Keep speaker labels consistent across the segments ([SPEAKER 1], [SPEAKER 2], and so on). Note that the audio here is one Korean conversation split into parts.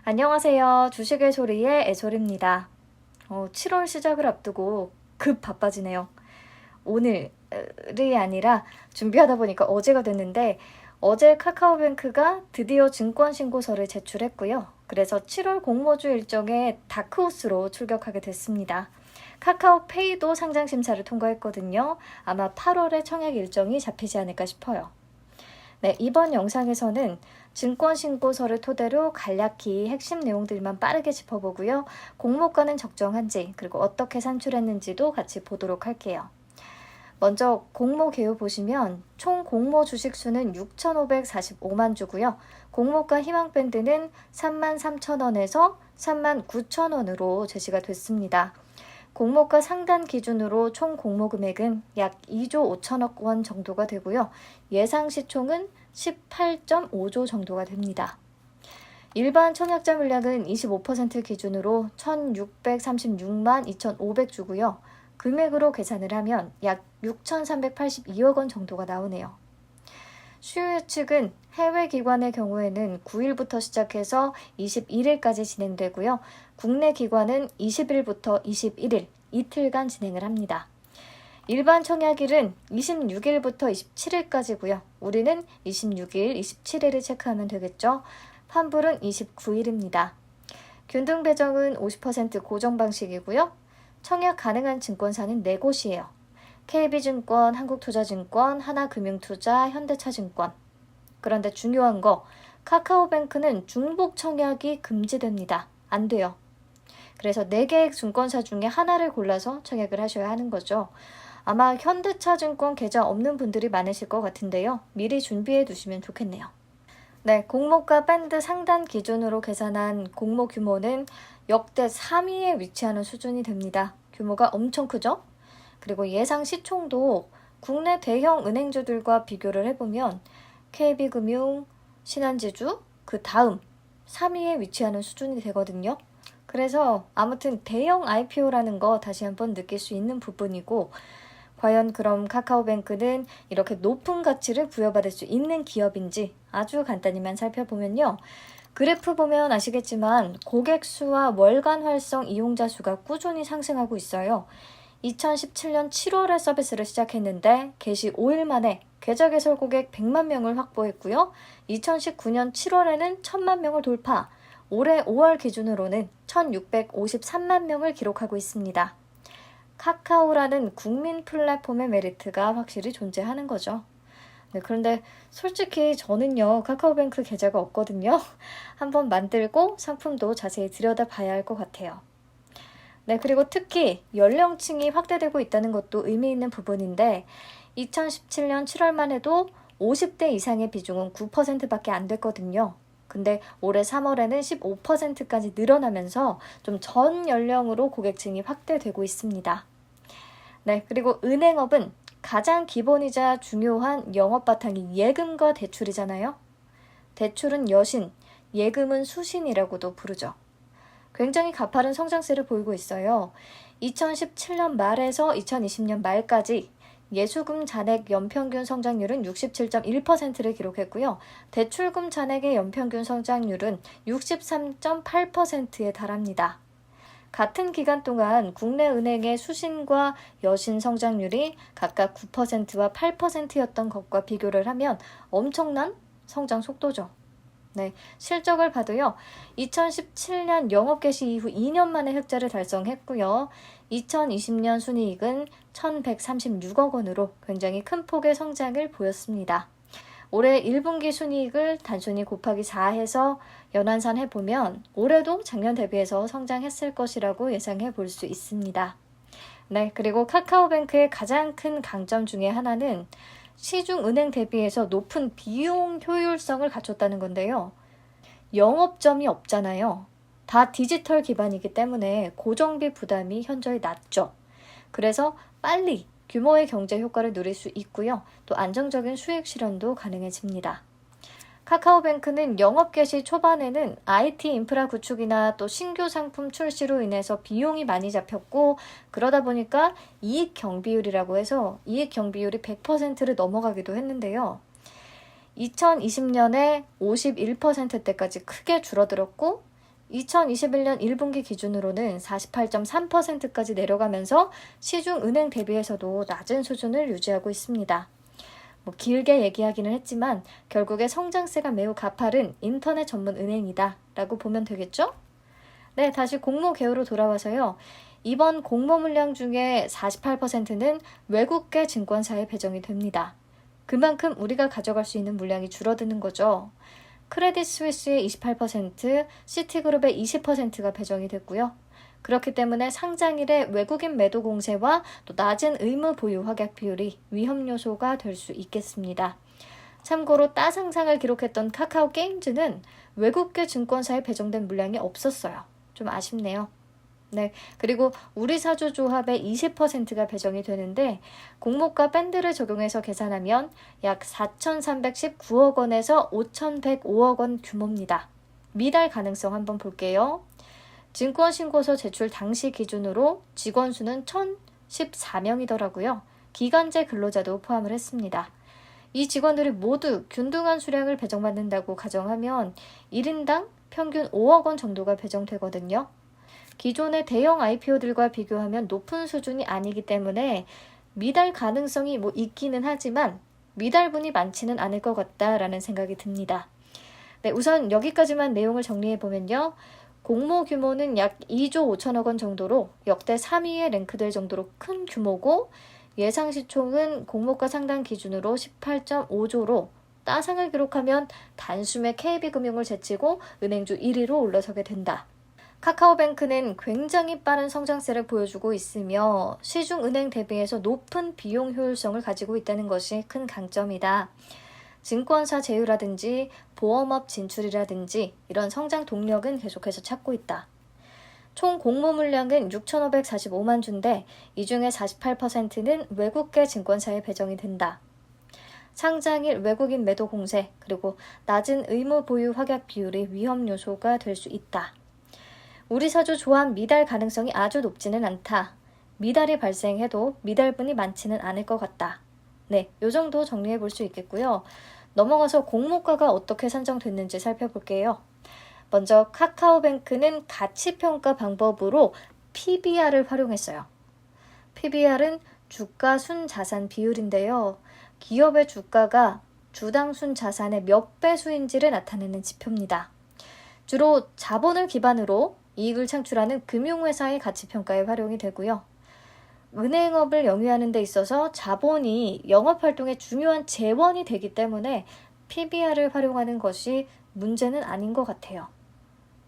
[SPEAKER 1] 안녕하세요. 주식의 소리의 애솔입니다. 7월 시작을 앞두고 급 바빠지네요. 오늘이 아니라 준비하다 보니까 어제가 됐는데 어제 카카오뱅크가 드디어 증권신고서를 제출했고요. 그래서 7월 공모주 일정에 다크호스로 출격하게 됐습니다. 카카오페이도 상장심사를 통과했거든요. 아마 8월에 청약 일정이 잡히지 않을까 싶어요. 네, 이번 영상에서는 증권신고서를 토대로 간략히 핵심 내용들만 빠르게 짚어보고요. 공모가는 적정한지 그리고 어떻게 산출했는지도 같이 보도록 할게요. 먼저 공모 개요 보시면 총 공모 주식수는 6,545만 주고요. 공모가 희망밴드는 33,000원에서 39,000원으로 제시가 됐습니다. 공모가 상단 기준으로 총 공모 금액은 약 2조 5천억 원 정도가 되고요. 예상 시총은 18.5조 정도가 됩니다. 일반 청약자 물량은 25% 기준으로 1,636만 2,500주고요. 금액으로 계산을 하면 약 6,382억 원 정도가 나오네요. 수요 예측은 해외 기관의 경우에는 9일부터 시작해서 21일까지 진행되고요. 국내 기관은 20일부터 21일, 이틀간 진행을 합니다. 일반 청약일은 26일부터 27일까지고요. 우리는 26일, 27일을 체크하면 되겠죠. 환불은 29일입니다. 균등 배정은 50% 고정 방식이고요. 청약 가능한 증권사는 4곳이에요. KB증권, 한국투자증권, 하나금융투자, 현대차증권. 그런데 중요한 거, 카카오뱅크는 중복 청약이 금지됩니다. 안 돼요. 그래서 4개의 증권사 중에 하나를 골라서 청약을 하셔야 하는 거죠. 아마 현대차증권 계좌 없는 분들이 많으실 것 같은데요. 미리 준비해 두시면 좋겠네요. 네, 공모가 밴드 상단 기준으로 계산한 공모 규모는 역대 3위에 위치하는 수준이 됩니다. 규모가 엄청 크죠? 그리고 예상 시총도 국내 대형 은행주들과 비교를 해보면 KB금융, 신한지주, 그 다음 3위에 위치하는 수준이 되거든요. 그래서 아무튼 대형 IPO라는 거 다시 한번 느낄 수 있는 부분이고, 과연 그럼 카카오뱅크는 이렇게 높은 가치를 부여받을 수 있는 기업인지 아주 간단히만 살펴보면요. 그래프 보면 아시겠지만 고객 수와 월간 활성 이용자 수가 꾸준히 상승하고 있어요. 2017년 7월에 서비스를 시작했는데 개시 5일 만에 계좌 개설 고객 100만 명을 확보했고요. 2019년 7월에는 1000만 명을 돌파, 올해 5월 기준으로는 1653만 명을 기록하고 있습니다. 카카오라는 국민 플랫폼의 메리트가 확실히 존재하는 거죠. 네, 그런데 솔직히 저는요, 카카오뱅크 계좌가 없거든요. 한번 만들고 상품도 자세히 들여다봐야 할 것 같아요. 네, 그리고 특히 연령층이 확대되고 있다는 것도 의미 있는 부분인데 2017년 7월만 해도 50대 이상의 비중은 9%밖에 안 됐거든요. 근데 올해 3월에는 15%까지 늘어나면서 좀 전 연령으로 고객층이 확대되고 있습니다. 네, 그리고 은행업은 가장 기본이자 중요한 영업 바탕이 예금과 대출이잖아요. 대출은 여신, 예금은 수신이라고도 부르죠. 굉장히 가파른 성장세를 보이고 있어요. 2017년 말에서 2020년 말까지 예수금 잔액 연평균 성장률은 67.1%를 기록했고요. 대출금 잔액의 연평균 성장률은 63.8%에 달합니다. 같은 기간 동안 국내 은행의 수신과 여신 성장률이 각각 9%와 8%였던 것과 비교를 하면 엄청난 성장 속도죠. 네, 실적을 봐도요. 2017년 영업 개시 이후 2년 만에 흑자를 달성했고요. 2020년 순이익은 1,136억 원으로 굉장히 큰 폭의 성장을 보였습니다. 올해 1분기 순이익을 단순히 곱하기 4해서 연환산 해보면 올해도 작년 대비해서 성장했을 것이라고 예상해 볼 수 있습니다. 네, 그리고 카카오뱅크의 가장 큰 강점 중에 하나는 시중은행 대비해서 높은 비용 효율성을 갖췄다는 건데요. 영업점이 없잖아요. 다 디지털 기반이기 때문에 고정비 부담이 현저히 낮죠. 그래서 빨리 규모의 경제 효과를 누릴 수 있고요. 또 안정적인 수익 실현도 가능해집니다. 카카오뱅크는 영업 개시 초반에는 IT 인프라 구축이나 또 신규 상품 출시로 인해서 비용이 많이 잡혔고, 그러다 보니까 이익 경비율이라고 해서 이익 경비율이 100%를 넘어가기도 했는데요. 2020년에 51%대까지 크게 줄어들었고 2021년 1분기 기준으로는 48.3%까지 내려가면서 시중 은행 대비해서도 낮은 수준을 유지하고 있습니다. 길게 얘기하기는 했지만 결국에 성장세가 매우 가파른 인터넷 전문 은행이다 라고 보면 되겠죠? 네, 다시 공모 개요로 돌아와서요. 이번 공모 물량 중에 48%는 외국계 증권사에 배정이 됩니다. 그만큼 우리가 가져갈 수 있는 물량이 줄어드는 거죠. 크레딧 스위스의 28%, 시티그룹의 20%가 배정이 됐고요. 그렇기 때문에 상장일에 외국인 매도 공세와 또 낮은 의무 보유 확약 비율이 위험 요소가 될 수 있겠습니다. 참고로 따상장을 기록했던 카카오 게임즈는 외국계 증권사에 배정된 물량이 없었어요. 좀 아쉽네요. 네, 그리고 우리사주 조합의 20%가 배정이 되는데 공모가 밴드를 적용해서 계산하면 약 4,319억 원에서 5,105억 원 규모입니다. 미달 가능성 한번 볼게요. 증권신고서 제출 당시 기준으로 직원 수는 1,014명이더라고요. 기간제 근로자도 포함을 했습니다. 이 직원들이 모두 균등한 수량을 배정받는다고 가정하면 1인당 평균 5억 원 정도가 배정되거든요. 기존의 대형 IPO들과 비교하면 높은 수준이 아니기 때문에 미달 가능성이 있기는 하지만 미달분이 많지는 않을 것 같다라는 생각이 듭니다. 네, 우선 여기까지만 내용을 정리해보면요. 공모 규모는 약 2조 5천억 원 정도로 역대 3위에 랭크될 정도로 큰 규모고 예상 시총은 공모가 상당 기준으로 18.5조로 따상을 기록하면 단숨에 KB금융을 제치고 은행주 1위로 올라서게 된다. 카카오뱅크는 굉장히 빠른 성장세를 보여주고 있으며 시중은행 대비해서 높은 비용 효율성을 가지고 있다는 것이 큰 강점이다. 증권사 제휴라든지 보험업 진출이라든지 이런 성장 동력은 계속해서 찾고 있다. 총 공모 물량은 6,545만 주인데 이 중에 48%는 외국계 증권사에 배정이 된다. 상장일 외국인 매도 공세 그리고 낮은 의무 보유 확약 비율이 위험 요소가 될 수 있다. 우리사주 조합 미달 가능성이 아주 높지는 않다. 미달이 발생해도 미달분이 많지는 않을 것 같다. 네, 요 정도 정리해 볼 수 있겠고요. 넘어가서 공모가가 어떻게 산정됐는지 살펴볼게요. 먼저 카카오뱅크는 가치평가 방법으로 PBR을 활용했어요. PBR은 주가 순자산 비율인데요. 기업의 주가가 주당 순자산의 몇 배수인지를 나타내는 지표입니다. 주로 자본을 기반으로 이익을 창출하는 금융회사의 가치평가에 활용이 되고요. 은행업을 영위하는 데 있어서 자본이 영업활동의 중요한 재원이 되기 때문에 PBR을 활용하는 것이 문제는 아닌 것 같아요.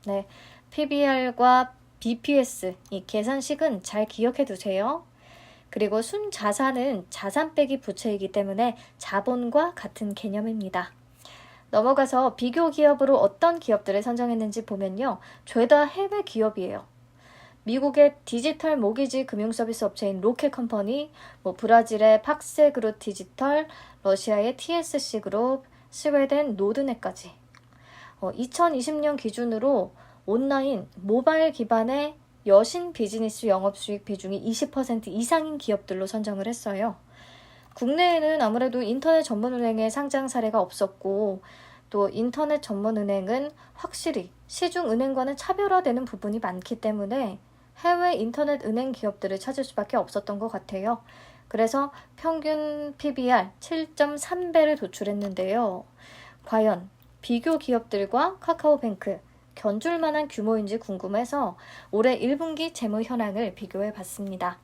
[SPEAKER 1] 네, PBR과 BPS, 이 계산식은 잘 기억해 두세요. 그리고 순자산은 자산 빼기 부채이기 때문에 자본과 같은 개념입니다. 넘어가서 비교 기업으로 어떤 기업들을 선정했는지 보면요. 죄다 해외 기업이에요. 미국의 디지털 모기지 금융서비스 업체인 로켓컴퍼니, 브라질의 팍세그룹 디지털, 러시아의 TSC 그룹, 스웨덴 노드넷까지. 2020년 기준으로 온라인, 모바일 기반의 여신 비즈니스 영업수익 비중이 20% 이상인 기업들로 선정을 했어요. 국내에는 아무래도 인터넷 전문은행의 상장 사례가 없었고 또 인터넷 전문은행은 확실히 시중은행과는 차별화되는 부분이 많기 때문에 해외 인터넷 은행 기업들을 찾을 수밖에 없었던 것 같아요. 그래서 평균 PBR 7.3배를 도출했는데요. 과연 비교 기업들과 카카오뱅크 견줄 만한 규모인지 궁금해서 올해 1분기 재무 현황을 비교해 봤습니다.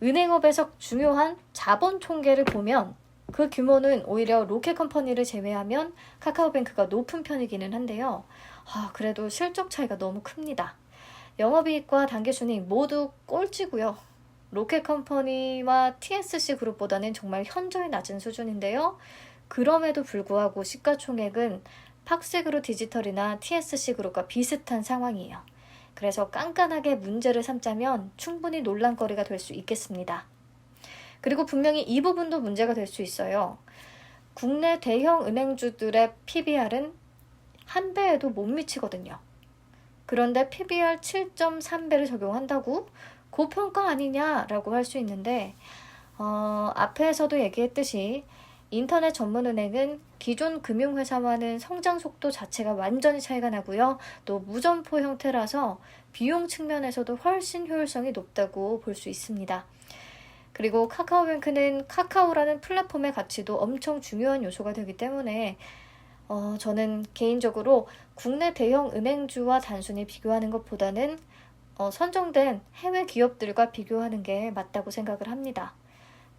[SPEAKER 1] 은행업에서 중요한 자본 총계를 보면 그 규모는 오히려 로켓컴퍼니를 제외하면 카카오뱅크가 높은 편이기는 한데요. 그래도 실적 차이가 너무 큽니다. 영업이익과 당기순이익 모두 꼴찌고요. 로켓컴퍼니와 TSC 그룹보다는 정말 현저히 낮은 수준인데요. 그럼에도 불구하고 시가총액은 팍스그룹 디지털이나 TSC 그룹과 비슷한 상황이에요. 그래서 깐깐하게 문제를 삼자면 충분히 논란거리가 될 수 있겠습니다. 그리고 분명히 이 부분도 문제가 될 수 있어요. 국내 대형 은행주들의 PBR은 한 배에도 못 미치거든요. 그런데 PBR 7.3배를 적용한다고? 고평가 아니냐라고 할 수 있는데 앞에서도 얘기했듯이 인터넷 전문은행은 기존 금융회사와는 성장 속도 자체가 완전히 차이가 나고요. 또 무점포 형태라서 비용 측면에서도 훨씬 효율성이 높다고 볼 수 있습니다. 그리고 카카오뱅크는 카카오라는 플랫폼의 가치도 엄청 중요한 요소가 되기 때문에 저는 개인적으로 국내 대형 은행주와 단순히 비교하는 것보다는 선정된 해외 기업들과 비교하는 게 맞다고 생각을 합니다.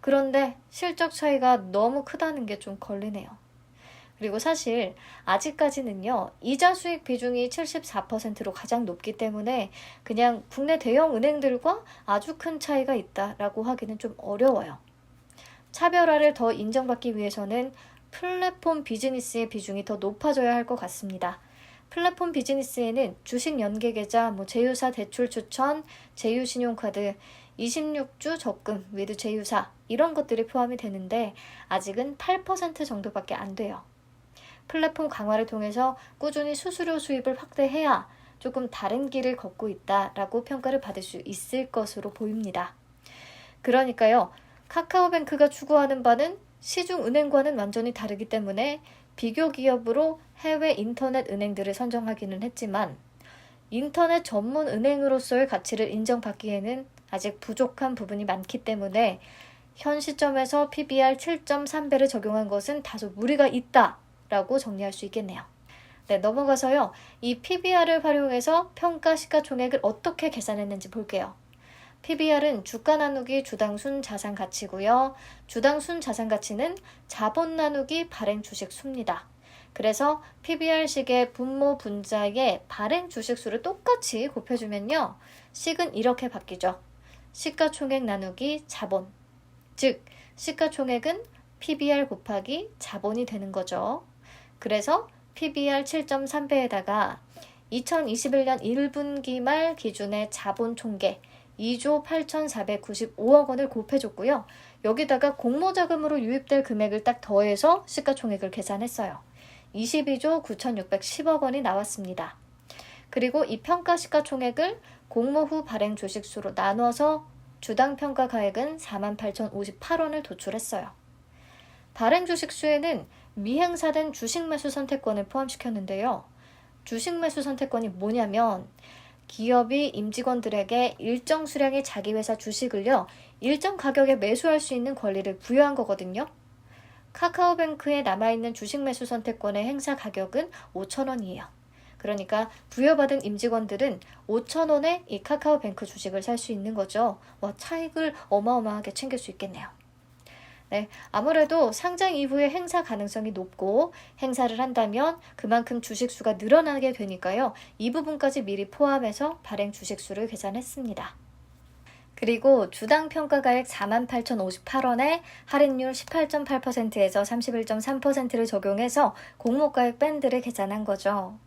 [SPEAKER 1] 그런데 실적 차이가 너무 크다는 게 좀 걸리네요. 그리고 사실 아직까지는요, 이자 수익 비중이 74%로 가장 높기 때문에 그냥 국내 대형 은행들과 아주 큰 차이가 있다라고 하기는 좀 어려워요. 차별화를 더 인정받기 위해서는 플랫폼 비즈니스의 비중이 더 높아져야 할 것 같습니다. 플랫폼 비즈니스에는 주식 연계 계좌, 제휴사 대출 추천, 제휴 신용카드, 26주 적금, 위드 제휴사 이런 것들이 포함이 되는데 아직은 8% 정도밖에 안 돼요. 플랫폼 강화를 통해서 꾸준히 수수료 수입을 확대해야 조금 다른 길을 걷고 있다라고 평가를 받을 수 있을 것으로 보입니다. 그러니까요, 카카오뱅크가 추구하는 바는 시중은행과는 완전히 다르기 때문에 비교 기업으로 해외 인터넷 은행들을 선정하기는 했지만 인터넷 전문 은행으로서의 가치를 인정받기에는 아직 부족한 부분이 많기 때문에 현 시점에서 PBR 7.3배를 적용한 것은 다소 무리가 있다라고 정리할 수 있겠네요. 네, 넘어가서요. 이 PBR을 활용해서 평가 시가총액을 어떻게 계산했는지 볼게요. PBR은 주가 나누기 주당 순 자산 가치고요. 주당 순 자산 가치는 자본 나누기 발행 주식 수입니다. 그래서 PBR식의 분모 분자의 발행 주식 수를 똑같이 곱해주면요. 식은 이렇게 바뀌죠. 시가총액 나누기 자본. 즉, 시가총액은 PBR 곱하기 자본이 되는 거죠. 그래서 PBR 7.3배에다가 2021년 1분기 말 기준의 자본 총계 2조 8,495억 원을 곱해줬고요. 여기다가 공모자금으로 유입될 금액을 딱 더해서 시가총액을 계산했어요. 22조 9,610억 원이 나왔습니다. 그리고 이 평가 시가총액을 공모 후 발행 주식수로 나눠서 주당 평가 가액은 48,058원을 도출했어요. 발행 주식수에는 미행사된 주식 매수 선택권을 포함시켰는데요. 주식 매수 선택권이 뭐냐면 기업이 임직원들에게 일정 수량의 자기 회사 주식을요, 일정 가격에 매수할 수 있는 권리를 부여한 거거든요. 카카오뱅크에 남아있는 주식 매수 선택권의 행사 가격은 5,000원이에요. 그러니까 부여받은 임직원들은 5,000원에 이 카카오뱅크 주식을 살 수 있는 거죠. 차익을 어마어마하게 챙길 수 있겠네요. 네, 아무래도 상장 이후에 행사 가능성이 높고 행사를 한다면 그만큼 주식수가 늘어나게 되니까요. 이 부분까지 미리 포함해서 발행 주식수를 계산했습니다. 그리고 주당 평가가액 48,058원에 할인율 18.8%에서 31.3%를 적용해서 공모가액 밴드를 계산한 거죠.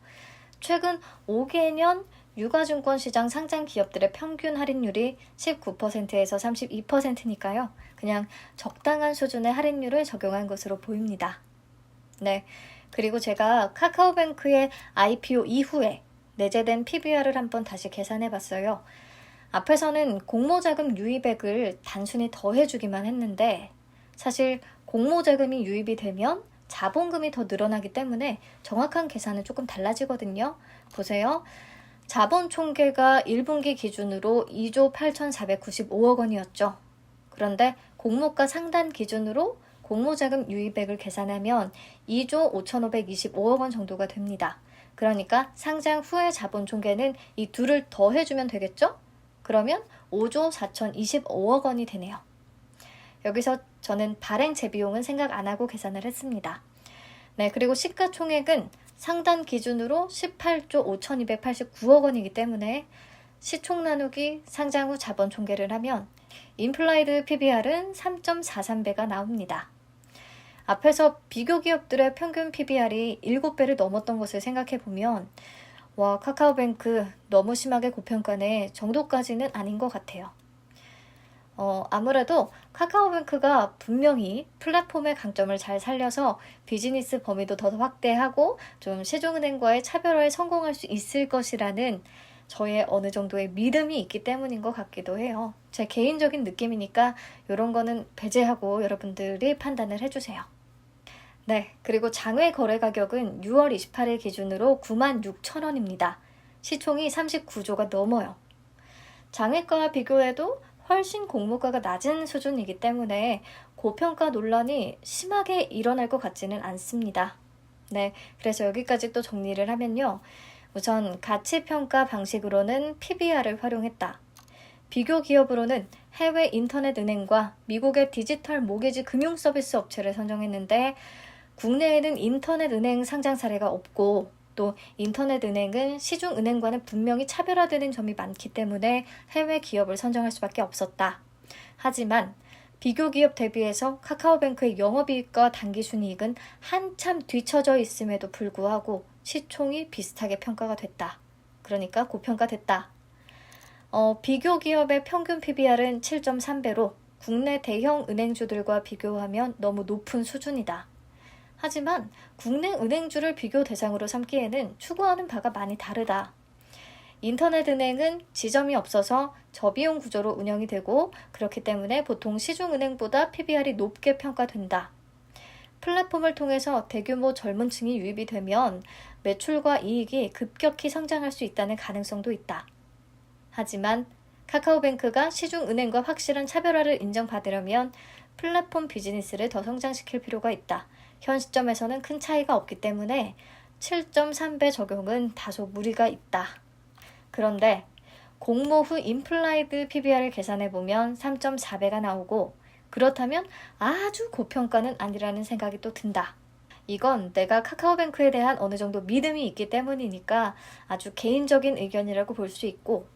[SPEAKER 1] 최근 5개년 유가증권 시장 상장 기업들의 평균 할인율이 19%에서 32%니까요. 그냥 적당한 수준의 할인율을 적용한 것으로 보입니다. 네, 그리고 제가 카카오뱅크의 IPO 이후에 내재된 PBR을 한번 다시 계산해 봤어요. 앞에서는 공모자금 유입액을 단순히 더해주기만 했는데 사실 공모자금이 유입이 되면 자본금이 더 늘어나기 때문에 정확한 계산은 조금 달라지거든요. 보세요. 자본 총계가 1분기 기준으로 2조 8,495억 원이었죠. 그런데 공모가 상단 기준으로 공모자금 유입액을 계산하면 2조 5,525억 원 정도가 됩니다. 그러니까 상장 후의 자본 총계는 이 둘을 더해주면 되겠죠? 그러면 5조 4,025억 원이 되네요. 여기서 저는 발행 재비용은 생각 안 하고 계산을 했습니다. 네, 그리고 시가총액은 상단 기준으로 18조 5,289억 원이기 때문에 시총 나누기 상장 후 자본 총계를 하면 임플라이드 PBR은 3.43배가 나옵니다. 앞에서 비교 기업들의 평균 PBR이 7배를 넘었던 것을 생각해보면 카카오뱅크 너무 심하게 고평가네 정도까지는 아닌 것 같아요. 아무래도 카카오뱅크가 분명히 플랫폼의 강점을 잘 살려서 비즈니스 범위도 더 확대하고 좀 시중은행과의 차별화에 성공할 수 있을 것이라는 저의 어느 정도의 믿음이 있기 때문인 것 같기도 해요. 제 개인적인 느낌이니까 이런 거는 배제하고 여러분들이 판단을 해주세요. 네, 그리고 장외 거래 가격은 6월 28일 기준으로 96,000원입니다. 시총이 39조가 넘어요. 장외가와 비교해도 훨씬 공모가가 낮은 수준이기 때문에 고평가 논란이 심하게 일어날 것 같지는 않습니다. 네, 그래서 여기까지 또 정리를 하면요. 우선 가치평가 방식으로는 PBR을 활용했다. 비교 기업으로는 해외 인터넷 은행과 미국의 디지털 모기지 금융 서비스 업체를 선정했는데 국내에는 인터넷 은행 상장 사례가 없고 또 인터넷 은행은 시중 은행과는 분명히 차별화되는 점이 많기 때문에 해외 기업을 선정할 수밖에 없었다. 하지만 비교 기업 대비해서 카카오뱅크의 영업이익과 당기순이익은 한참 뒤처져 있음에도 불구하고 시총이 비슷하게 평가가 됐다. 그러니까 고평가됐다. 비교 기업의 평균 PBR은 7.3배로 국내 대형 은행주들과 비교하면 너무 높은 수준이다. 하지만 국내 은행주를 비교 대상으로 삼기에는 추구하는 바가 많이 다르다. 인터넷 은행은 지점이 없어서 저비용 구조로 운영이 되고 그렇기 때문에 보통 시중은행보다 PBR이 높게 평가된다. 플랫폼을 통해서 대규모 젊은 층이 유입이 되면 매출과 이익이 급격히 성장할 수 있다는 가능성도 있다. 하지만 카카오뱅크가 시중은행과 확실한 차별화를 인정받으려면 플랫폼 비즈니스를 더 성장시킬 필요가 있다. 현 시점에서는 큰 차이가 없기 때문에 7.3배 적용은 다소 무리가 있다. 그런데 공모 후 임플라이드 PBR을 계산해보면 3.4배가 나오고 그렇다면 아주 고평가는 아니라는 생각이 또 든다. 이건 내가 카카오뱅크에 대한 어느 정도 믿음이 있기 때문이니까 아주 개인적인 의견이라고 볼 수 있고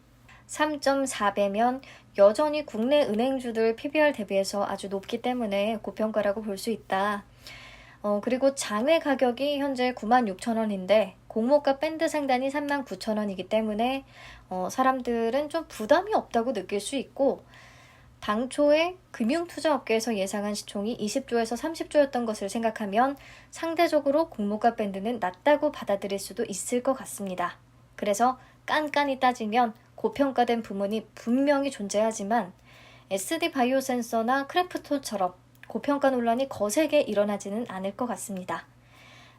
[SPEAKER 1] 3.4배면 여전히 국내 은행주들 PBR 대비해서 아주 높기 때문에 고평가라고 볼 수 있다. 그리고 장외 가격이 현재 96,000원인데 공모가 밴드 상단이 39,000원이기 때문에 사람들은 좀 부담이 없다고 느낄 수 있고 당초에 금융투자업계에서 예상한 시총이 20조에서 30조였던 것을 생각하면 상대적으로 공모가 밴드는 낮다고 받아들일 수도 있을 것 같습니다. 그래서 깐깐히 따지면 고평가된 부문이 분명히 존재하지만 SD 바이오 센서나 크래프톤처럼 고평가 논란이 거세게 일어나지는 않을 것 같습니다.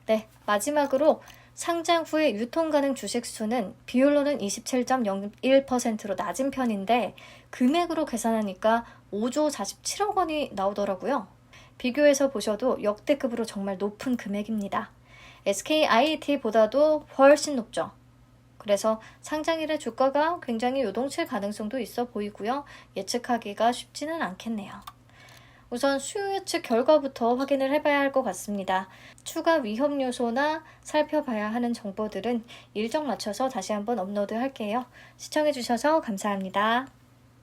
[SPEAKER 1] 네, 마지막으로 상장 후에 유통 가능 주식 수는 비율로는 27.01%로 낮은 편인데 금액으로 계산하니까 5조 47억 원이 나오더라고요. 비교해서 보셔도 역대급으로 정말 높은 금액입니다. SKIET보다도 훨씬 높죠. 그래서 상장일의 주가가 굉장히 요동칠 가능성도 있어 보이고요. 예측하기가 쉽지는 않겠네요. 우선 수요 예측 결과부터 확인을 해봐야 할 것 같습니다. 추가 위험 요소나 살펴봐야 하는 정보들은 일정 맞춰서 다시 한번 업로드 할게요. 시청해주셔서 감사합니다.